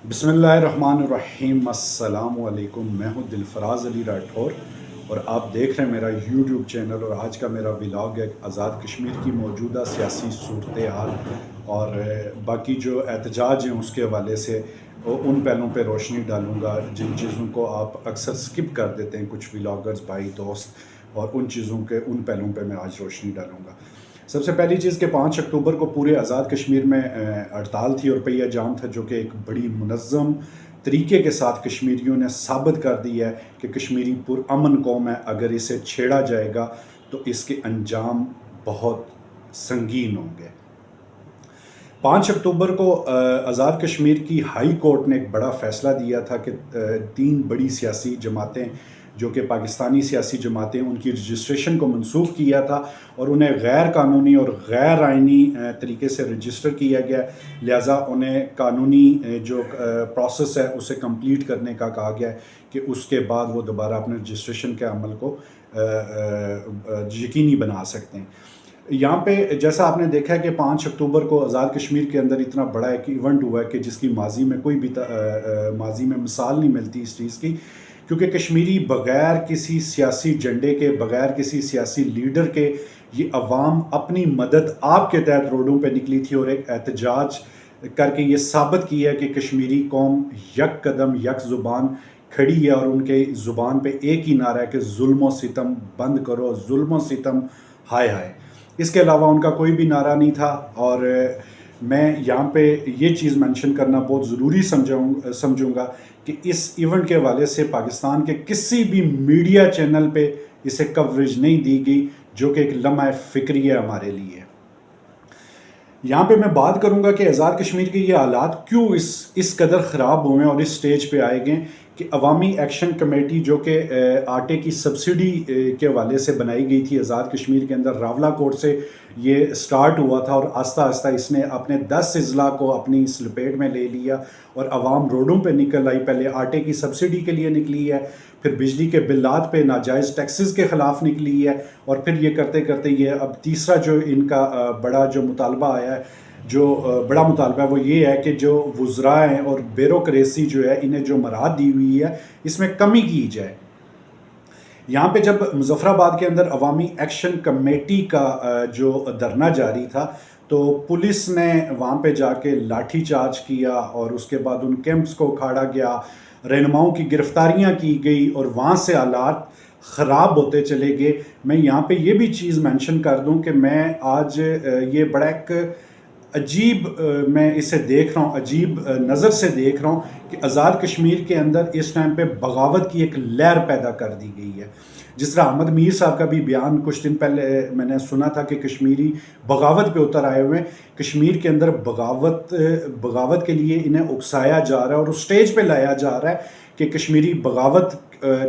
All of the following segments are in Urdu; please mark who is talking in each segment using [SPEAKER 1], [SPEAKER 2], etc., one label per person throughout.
[SPEAKER 1] بسم اللہ الرحمن الرحیم، السلام علیکم۔ میں ہوں دلفراز علی راٹھور اور آپ دیکھ رہے ہیں میرا یوٹیوب چینل، اور آج کا میرا ولاگ ہے آزاد کشمیر کی موجودہ سیاسی صورتحال اور باقی جو احتجاج ہیں اس کے حوالے سے ان پہلوؤں پہ روشنی ڈالوں گا جن چیزوں کو آپ اکثر سکپ کر دیتے ہیں کچھ ولاگرز بھائی دوست، اور ان چیزوں کے ان پہلوؤں پہ میں آج روشنی ڈالوں گا۔ سب سے پہلی چیز کہ 5 اکتوبر کو پورے آزاد کشمیر میں ہڑتال تھی اور پہیہ جام تھا، جو کہ ایک بڑی منظم طریقے کے ساتھ کشمیریوں نے ثابت کر دی ہے کہ کشمیری پرامن قوم ہے، اگر اسے چھیڑا جائے گا تو اس کے انجام بہت سنگین ہوں گے۔ 5 اکتوبر کو آزاد کشمیر کی ہائی کورٹ نے ایک بڑا فیصلہ دیا تھا کہ 3 بڑی سیاسی جماعتیں جو کہ پاکستانی سیاسی جماعتیں، ان کی رجسٹریشن کو منسوخ کیا تھا اور انہیں غیر قانونی اور غیر آئینی طریقے سے رجسٹر کیا گیا، لہٰذا انہیں قانونی جو پروسیس ہے اسے کمپلیٹ کرنے کا کہا گیا ہے کہ اس کے بعد وہ دوبارہ اپنے رجسٹریشن کے عمل کو یقینی بنا سکتے ہیں۔ یہاں پہ جیسا آپ نے دیکھا ہے کہ 5 اکتوبر کو آزاد کشمیر کے اندر اتنا بڑا ایک ایونٹ ہوا ہے کہ جس کی ماضی میں کوئی بھی ماضی میں مثال نہیں ملتی اس چیز کی، کیونکہ کشمیری بغیر کسی سیاسی جھنڈے کے، بغیر کسی سیاسی لیڈر کے، یہ عوام اپنی مدد آپ کے تحت روڈوں پہ نکلی تھی اور ایک احتجاج کر کے یہ ثابت کیا ہے کہ کشمیری قوم یک قدم یک زبان کھڑی ہے، اور ان کے زبان پہ ایک ہی نعرہ ہے کہ ظلم و ستم بند کرو، ظلم و ستم ہائے ہائے۔ اس کے علاوہ ان کا کوئی بھی نعرہ نہیں تھا، اور میں یہاں پہ یہ چیز مینشن کرنا بہت ضروری سمجھوں گا کہ اس ایونٹ کے حوالے سے پاکستان کے کسی بھی میڈیا چینل پہ اسے کوریج نہیں دی گئی، جو کہ ایک لمحہ فکری ہے ہمارے لیے۔ یہاں پہ میں بات کروں گا کہ آزاد کشمیر کے یہ حالات کیوں اس قدر خراب ہوئے اور اس سٹیج پہ آئے گئے کہ عوامی ایکشن کمیٹی جو کہ آٹے کی سبسڈی کے حوالے سے بنائی گئی تھی آزاد کشمیر کے اندر، راولہ کوٹ سے یہ سٹارٹ ہوا تھا اور آہستہ آہستہ اس نے اپنے 10 اضلاع کو اپنی اس لپیٹ میں لے لیا اور عوام روڈوں پہ نکل آئی۔ پہلے آٹے کی سبسڈی کے لیے نکلی ہے، پھر بجلی کے بلات پہ ناجائز ٹیکسز کے خلاف نکلی ہے، اور پھر یہ کرتے کرتے یہ اب تیسرا جو ان کا بڑا جو مطالبہ آیا ہے، جو بڑا مطالبہ ہے وہ یہ ہے کہ جو وزراء ہیں اور بیوروکریسی جو ہے انہیں جو مراحت دی ہوئی ہے اس میں کمی کی جائے۔ یہاں پہ جب مظفر آباد کے اندر عوامی ایکشن کمیٹی کا جو دھرنا جاری تھا تو پولیس نے وہاں پہ جا کے لاٹھی چارج کیا اور اس کے بعد ان کیمپس کو اکھاڑا گیا، رہنماؤں کی گرفتاریاں کی گئی اور وہاں سے حالات خراب ہوتے چلے گئے۔ میں یہاں پہ یہ بھی چیز مینشن کر دوں کہ میں آج یہ بڑا ایک عجیب میں اسے دیکھ رہا ہوں، عجیب نظر سے دیکھ رہا ہوں کہ آزاد کشمیر کے اندر اس ٹائم پہ بغاوت کی ایک لہر پیدا کر دی گئی ہے۔ جس طرح احمد میر صاحب کا بھی بیان کچھ دن پہلے میں نے سنا تھا کہ کشمیری بغاوت پہ اتر آئے ہوئے ہیں، کشمیر کے اندر بغاوت کے لیے انہیں اکسایا جا رہا ہے اور اس سٹیج پہ لایا جا رہا ہے کہ کشمیری بغاوت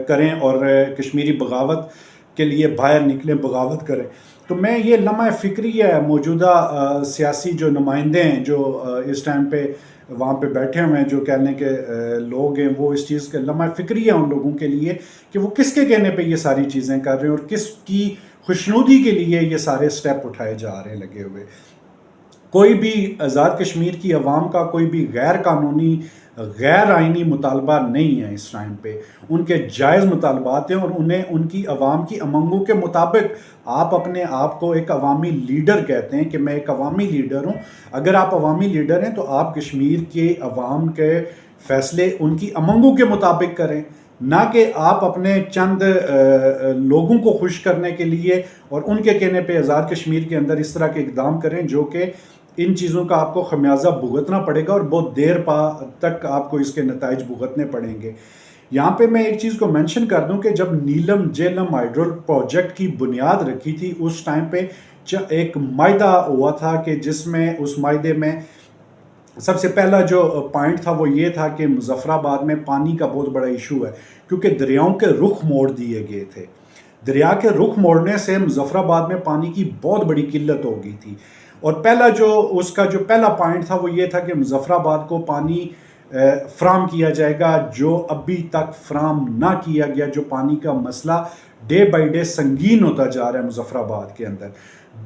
[SPEAKER 1] کریں اور کشمیری بغاوت کے لیے باہر نکلیں، بغاوت کریں۔ تو میں یہ لمحہ فکری ہے موجودہ سیاسی جو نمائندے ہیں جو اس ٹائم پہ وہاں پہ بیٹھے ہوئے ہیں، جو کہنے کے لوگ ہیں، وہ اس چیز کے لمحہ فکری ہے ان لوگوں کے لیے کہ وہ کس کے کہنے پہ یہ ساری چیزیں کر رہے ہیں اور کس کی خوشنودی کے لیے یہ سارے سٹیپ اٹھائے جا رہے ہیں لگے ہوئے۔ کوئی بھی آزاد کشمیر کی عوام کا کوئی بھی غیر قانونی غیر آئینی مطالبہ نہیں ہے اس ٹائم پہ، ان کے جائز مطالبات ہیں اور انہیں ان کی عوام کی امنگوں کے مطابق آپ اپنے آپ کو ایک عوامی لیڈر کہتے ہیں کہ میں ایک عوامی لیڈر ہوں۔ اگر آپ عوامی لیڈر ہیں تو آپ کشمیر کے عوام کے فیصلے ان کی امنگوں کے مطابق کریں، نہ کہ آپ اپنے چند لوگوں کو خوش کرنے کے لیے اور ان کے کہنے پہ آزاد کشمیر کے اندر اس طرح کے اقدام کریں جو کہ ان چیزوں کا آپ کو خمیازہ بھگتنا پڑے گا اور بہت دیر تک آپ کو اس کے نتائج بھگتنے پڑیں گے۔ یہاں پہ میں ایک چیز کو مینشن کر دوں کہ جب نیلم جیلم ہائیڈرو پروجیکٹ کی بنیاد رکھی تھی اس ٹائم پہ ایک معاہدہ ہوا تھا کہ جس میں اس معاہدے میں سب سے پہلا جو پوائنٹ تھا وہ یہ تھا کہ مظفر آباد میں پانی کا بہت بڑا ایشو ہے کیونکہ دریاؤں کے رخ موڑ دیے گئے تھے۔ دریا کے رخ موڑنے سے مظفر آباد میں پانی کی بہت بڑی قلت ہو گئی تھی، اور اس کا جو پہلا پوائنٹ تھا وہ یہ تھا کہ مظفر آباد کو پانی فراہم کیا جائے گا، جو ابھی تک فراہم نہ کیا گیا، جو پانی کا مسئلہ ڈے بائی ڈے سنگین ہوتا جا رہا ہے مظفر آباد کے اندر۔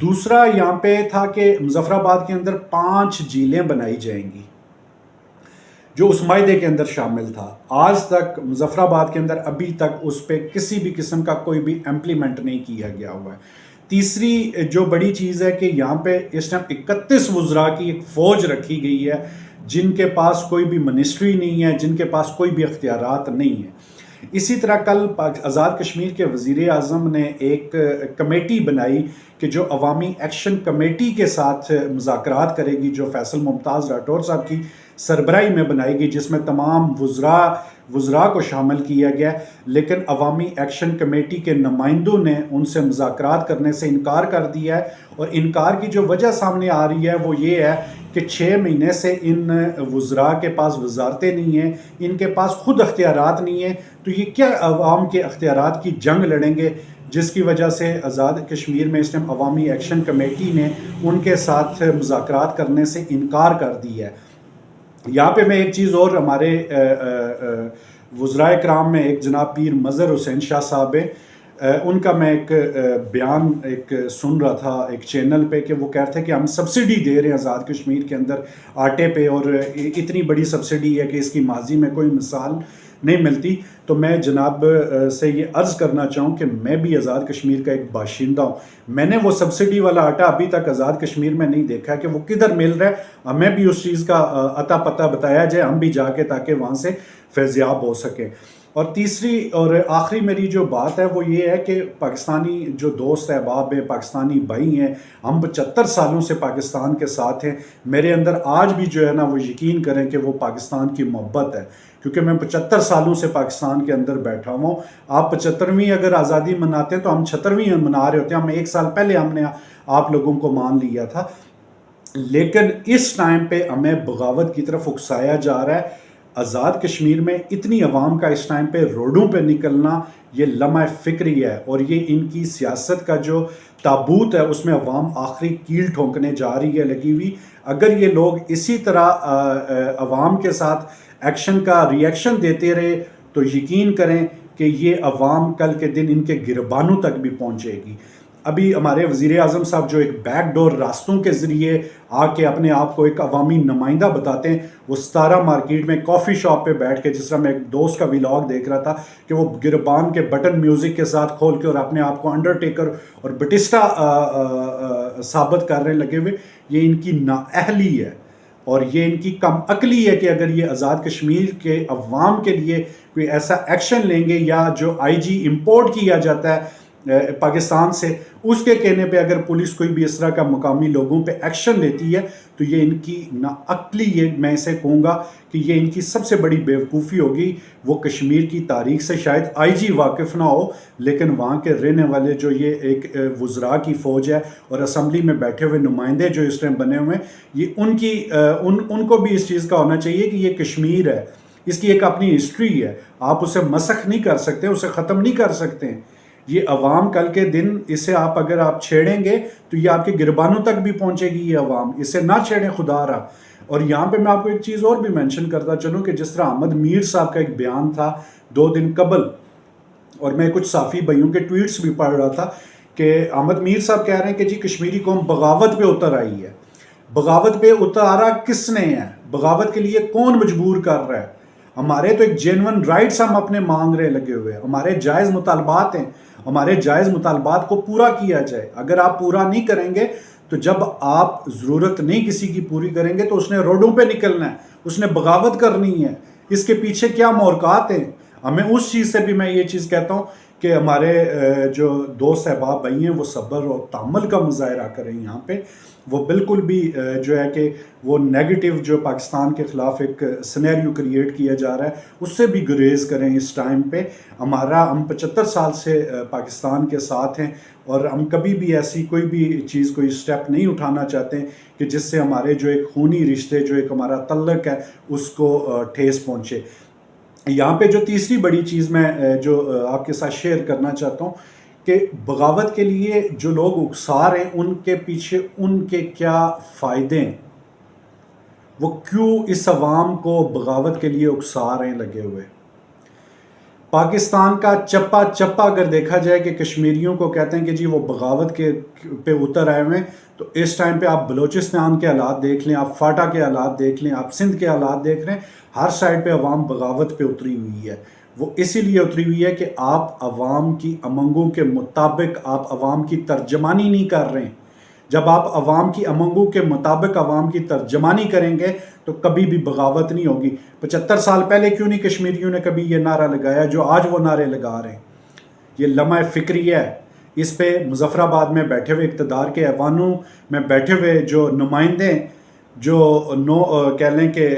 [SPEAKER 1] دوسرا یہاں پہ تھا کہ مظفر آباد کے اندر 5 جھیلیں بنائی جائیں گی۔ جو اس معاہدے کے اندر شامل تھا، آج تک مظفر آباد کے اندر ابھی تک اس پہ کسی بھی قسم کا کوئی بھی امپلیمنٹ نہیں کیا گیا ہوا ہے۔ تیسری جو بڑی چیز ہے کہ یہاں پہ اس ٹائم 31 وزراء کی ایک فوج رکھی گئی ہے جن کے پاس کوئی بھی منسٹری نہیں ہے، جن کے پاس کوئی بھی اختیارات نہیں ہیں۔ اسی طرح کل آزاد کشمیر کے وزیر اعظم نے ایک کمیٹی بنائی کہ جو عوامی ایکشن کمیٹی کے ساتھ مذاکرات کرے گی، جو فیصل ممتاز راٹھور صاحب کی سربراہی میں بنائی گئی، جس میں تمام وزراء کو شامل کیا گیا، لیکن عوامی ایکشن کمیٹی کے نمائندوں نے ان سے مذاکرات کرنے سے انکار کر دیا ہے۔ اور انکار کی جو وجہ سامنے آ رہی ہے وہ یہ ہے کہ 6 مہینے سے ان وزراء کے پاس وزارتیں نہیں ہیں، ان کے پاس خود اختیارات نہیں ہیں، تو یہ کیا عوام کے اختیارات کی جنگ لڑیں گے، جس کی وجہ سے آزاد کشمیر میں اس ٹائم عوامی ایکشن کمیٹی نے ان کے ساتھ مذاکرات کرنے سے انکار کر دی ہے۔ یہاں پہ میں ایک چیز اور، ہمارے وزراء کرام میں ایک جناب پیر مظہر حسین شاہ صاحب ہیں، ان کا میں ایک بیان سن رہا تھا ایک چینل پہ کہ وہ کہتے ہیں کہ ہم سبسڈی دے رہے ہیں آزاد کشمیر کے اندر آٹے پہ، اور اتنی بڑی سبسڈی ہے کہ اس کی ماضی میں کوئی مثال نہیں ملتی۔ تو میں جناب سے یہ عرض کرنا چاہوں کہ میں بھی آزاد کشمیر کا ایک باشندہ ہوں، میں نے وہ سبسڈی والا آٹا ابھی تک آزاد کشمیر میں نہیں دیکھا کہ وہ کدھر مل رہا ہے، ہمیں بھی اس چیز کا اتا پتہ بتایا جائے، ہم بھی جا کے تاکہ وہاں سے فیضیاب ہو سکیں۔ اور تیسری اور آخری میری جو بات ہے وہ یہ ہے کہ پاکستانی جو دوست احباب ہیں، پاکستانی بھائی ہیں، ہم 75 سالوں سے پاکستان کے ساتھ ہیں، میرے اندر آج بھی جو ہے نا وہ یقین کریں کہ وہ پاکستان کی محبت ہے، کیونکہ میں 75 سالوں سے پاکستان کے اندر بیٹھا ہوں۔ آپ 75ویں اگر آزادی مناتے ہیں تو ہم 76ویں منا رہے ہوتے ہیں، ہم 1 سال پہلے ہم نے آپ لوگوں کو مان لیا تھا، لیکن اس ٹائم پہ ہمیں بغاوت کی طرف اکسایا جا رہا ہے۔ آزاد کشمیر میں اتنی عوام کا اس ٹائم پہ روڈوں پہ نکلنا یہ لمحہ فکری ہے، اور یہ ان کی سیاست کا جو تابوت ہے اس میں عوام آخری کیل ٹھونکنے جا رہی ہے لگی ہوئی۔ اگر یہ لوگ اسی طرح عوام کے ساتھ ایکشن کا ری ایکشن دیتے رہے تو یقین کریں کہ یہ عوام کل کے دن ان کے گربانوں تک بھی پہنچے گی۔ ابھی ہمارے وزیر اعظم صاحب جو ایک بیک ڈور راستوں کے ذریعے آ کے اپنے آپ کو ایک عوامی نمائندہ بتاتے ہیں، وہ 17 مارکیٹ میں کافی شاپ پہ بیٹھ کے، جس طرح میں ایک دوست کا ولاگ دیکھ رہا تھا کہ وہ گربان کے بٹن میوزک کے ساتھ کھول کے اور اپنے آپ کو انڈرٹیکر اور بٹسٹا ثابت کر رہے لگے ہوئے، یہ ان کی نااہلی ہے اور یہ ان کی کم عقلی ہے کہ اگر یہ آزاد کشمیر کے عوام کے لیے کوئی ایسا ایکشن لیں گے، یا جو آئی جی امپورٹ کیا جاتا ہے پاکستان سے، اس کے کہنے پہ اگر پولیس کوئی بھی اس طرح کا مقامی لوگوں پہ ایکشن لیتی ہے تو یہ ان کی ناعقلی، یہ میں اسے کہوں گا کہ یہ ان کی سب سے بڑی بیوقوفی ہوگی۔ وہ کشمیر کی تاریخ سے شاید آئی جی واقف نہ ہو، لیکن وہاں کے رہنے والے جو یہ ایک وزراء کی فوج ہے اور اسمبلی میں بیٹھے ہوئے نمائندے جو اس ٹائم بنے ہوئے ہیں، یہ ان کو بھی اس چیز کا ہونا چاہیے کہ یہ کشمیر ہے، اس کی ایک اپنی ہسٹری ہے، آپ اسے مسخ نہیں کر سکتے، اسے ختم نہیں کر سکتے۔ یہ عوام کل کے دن اسے اگر آپ چھیڑیں گے تو یہ آپ کے گربانوں تک بھی پہنچے گی، یہ عوام اسے نہ چھیڑیں خدا رہا۔ اور یہاں پہ میں آپ کو ایک چیز اور بھی مینشن کرتا چلوں کہ جس طرح احمد میر صاحب کا ایک بیان تھا 2 دن قبل، اور میں کچھ صحافی بھائیوں کے ٹویٹس بھی پڑھ رہا تھا کہ احمد میر صاحب کہہ رہے ہیں کہ جی کشمیری قوم بغاوت پہ اتر آئی ہے۔ بغاوت پہ اتارا کس نے ہے؟ بغاوت کے لیے کون مجبور کر رہا ہے؟ ہمارے تو ایک جینون رائٹس ہم اپنے مانگ رہے لگے ہوئے، ہمارے جائز مطالبات ہیں، ہمارے جائز مطالبات کو پورا کیا جائے۔ اگر آپ پورا نہیں کریں گے تو جب آپ ضرورت نہیں کسی کی پوری کریں گے تو اس نے روڈوں پہ نکلنا ہے، اس نے بغاوت کرنی ہے۔ اس کے پیچھے کیا محرکات ہیں؟ ہمیں اس چیز سے بھی میں یہ چیز کہتا ہوں کہ ہمارے جو دوست احباب بھائی ہیں وہ صبر اور تحمل کا مظاہرہ کریں، یہاں پہ وہ بالکل بھی جو ہے کہ وہ نیگیٹو جو پاکستان کے خلاف ایک سینیریو کریٹ کیا جا رہا ہے اس سے بھی گریز کریں۔ اس ٹائم پہ ہم 75 سال سے پاکستان کے ساتھ ہیں، اور ہم کبھی بھی ایسی کوئی بھی چیز، کوئی سٹیپ نہیں اٹھانا چاہتے ہیں کہ جس سے ہمارے جو ایک خونی رشتے، جو ایک ہمارا تعلق ہے، اس کو ٹھیس پہنچے۔ یہاں پہ جو تیسری بڑی چیز میں جو آپ کے ساتھ شیئر کرنا چاہتا ہوں کہ بغاوت کے لیے جو لوگ اکسا رہے ہیں ان کے پیچھے ان کے کیا فائدے ہیں، وہ کیوں اس عوام کو بغاوت کے لیے اکسا رہے ہیں لگے ہوئے۔ پاکستان کا چپا چپا اگر دیکھا جائے کہ کشمیریوں کو کہتے ہیں کہ جی وہ بغاوت کے پہ اتر آئے ہوئے ہیں، تو اس ٹائم پہ آپ بلوچستان کے حالات دیکھ لیں، آپ فاٹا کے حالات دیکھ لیں، آپ سندھ کے حالات دیکھ لیں، ہر سائڈ پہ عوام بغاوت پہ اتری ہوئی ہے۔ وہ اسی لیے اتری ہوئی ہے کہ آپ عوام کی امنگوں کے مطابق آپ عوام کی ترجمانی نہیں کر رہے ہیں۔ جب آپ عوام کی امنگوں کے مطابق عوام کی ترجمانی کریں گے تو کبھی بھی بغاوت نہیں ہوگی۔ 75 سال پہلے کیوں نہیں کشمیریوں نے کبھی یہ نعرہ لگایا جو آج وہ نعرے لگا رہے ہیں؟ یہ لمحہ فکری ہے۔ اس پہ مظفر آباد میں بیٹھے ہوئے اقتدار کے ایوانوں میں بیٹھے ہوئے جو نمائندے جو کہہ لیں کہ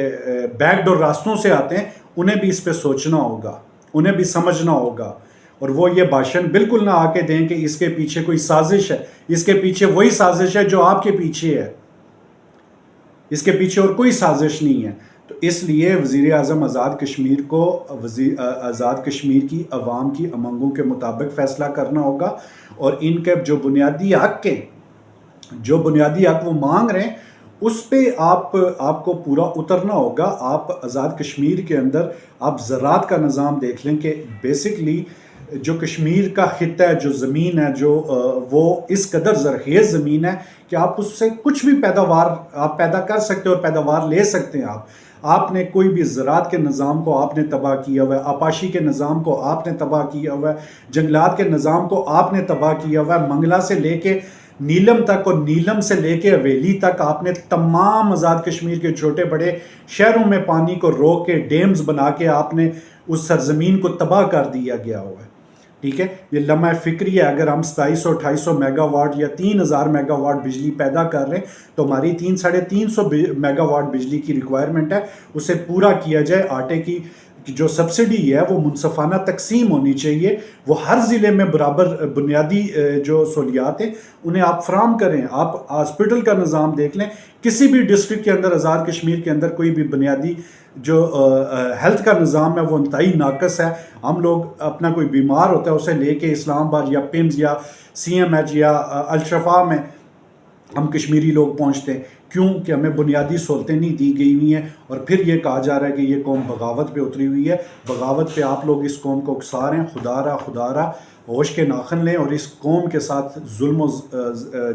[SPEAKER 1] بیک ڈور راستوں سے آتے ہیں، انہیں بھی اس پہ سوچنا ہوگا، انہیں بھی سمجھنا ہوگا، اور وہ یہ بھاشن بالکل نہ آ کے دیں کہ اس کے پیچھے کوئی سازش ہے۔ اس کے پیچھے وہی سازش ہے جو آپ کے پیچھے ہے، اس کے پیچھے اور کوئی سازش نہیں ہے۔ تو اس لیے وزیر اعظم آزاد کشمیر کو آزاد کشمیر کی عوام کی امنگوں کے مطابق فیصلہ کرنا ہوگا، اور ان کے جو بنیادی حق وہ مانگ رہے ہیں اس پہ آپ کو پورا اترنا ہوگا۔ آپ آزاد کشمیر کے اندر آپ زراعت کا نظام دیکھ لیں کہ بیسکلی جو کشمیر کا خطہ ہے، جو زمین ہے، جو وہ اس قدر زرخیز زمین ہے کہ آپ اس سے کچھ بھی پیداوار آپ پیدا کر سکتے ہیں اور پیداوار لے سکتے ہیں۔ آپ نے کوئی بھی زراعت کے نظام کو آپ نے تباہ کیا ہوا ہے، آپاشی کے نظام کو آپ نے تباہ کیا ہوا ہے، جنگلات کے نظام کو آپ نے تباہ کیا ہوا ہے، منگلہ سے لے کے نیلم تک اور نیلم سے لے کے حویلی تک آپ نے تمام آزاد کشمیر کے چھوٹے بڑے شہروں میں پانی کو روک کے ڈیمز بنا کے آپ نے اس سرزمین کو تباہ کر دیا گیا ہوا ہے۔ ٹھیک ہے، یہ لمحہ فکری ہے۔ اگر ہم 2700-2800 میگا واٹ یا 3000 میگا واٹ بجلی پیدا کر رہے ہیں تو ہماری 300-350 میگا واٹ بجلی کی ریکوائرمنٹ ہے، اسے پورا کیا جائے۔ آٹے کی جو سبسڈی ہے وہ منصفانہ تقسیم ہونی چاہیے، وہ ہر ضلع میں برابر بنیادی جو سہولیات ہیں انہیں آپ فراہم کریں۔ آپ ہاسپٹل کا نظام دیکھ لیں، کسی بھی ڈسٹرکٹ کے اندر آزاد کشمیر کے اندر کوئی بھی بنیادی جو ہیلتھ کا نظام ہے وہ انتہائی ناقص ہے۔ ہم لوگ اپنا کوئی بیمار ہوتا ہے اسے لے کے اسلام آباد یا پمز یا CMH یا الشفا میں ہم کشمیری لوگ پہنچتے ہیں، کیوں کہ ہمیں بنیادی سہولتیں نہیں دی گئی ہوئی ہیں، اور پھر یہ کہا جا رہا ہے کہ یہ قوم بغاوت پہ اتری ہوئی ہے۔ بغاوت پہ آپ لوگ اس قوم کو اکسا رہے ہیں۔ خدا را ہوش کے ناخن لیں، اور اس قوم کے ساتھ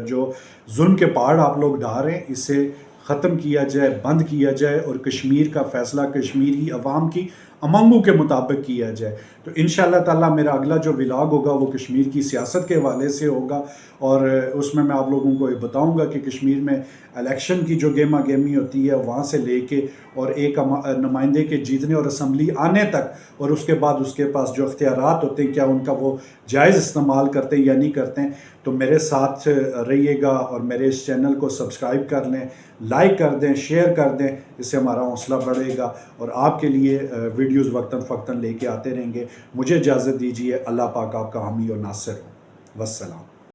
[SPEAKER 1] جو ظلم کے پہاڑ آپ لوگ ڈھا رہے ہیں اسے ختم کیا جائے، بند کیا جائے، اور کشمیر کا فیصلہ کشمیری عوام کی امنگوں کے مطابق کیا جائے۔ تو انشاءاللہ تعالیٰ میرا اگلا جو ولاگ ہوگا وہ کشمیر کی سیاست کے حوالے سے ہوگا، اور اس میں آپ لوگوں کو یہ بتاؤں گا کہ کشمیر میں الیکشن کی جو گیما گیمی ہوتی ہے وہاں سے لے کے اور ایک نمائندے کے جیتنے اور اسمبلی آنے تک، اور اس کے بعد اس کے پاس جو اختیارات ہوتے ہیں کیا ان کا وہ جائز استعمال کرتے ہیں یا نہیں کرتے ہیں۔ تو میرے ساتھ رہیے گا، اور میرے اس چینل کو سبسکرائب کر لیں، لائک کر دیں، شیئر کر دیں، اس سے ہمارا حوصلہ بڑھے گا، اور آپ کے لیے ویڈیوز وقتاً فوقتاً لے کے آتے رہیں گے۔ مجھے اجازت دیجیے، اللہ پاک آپ کا حامی و ناصر ہو۔ والسلام۔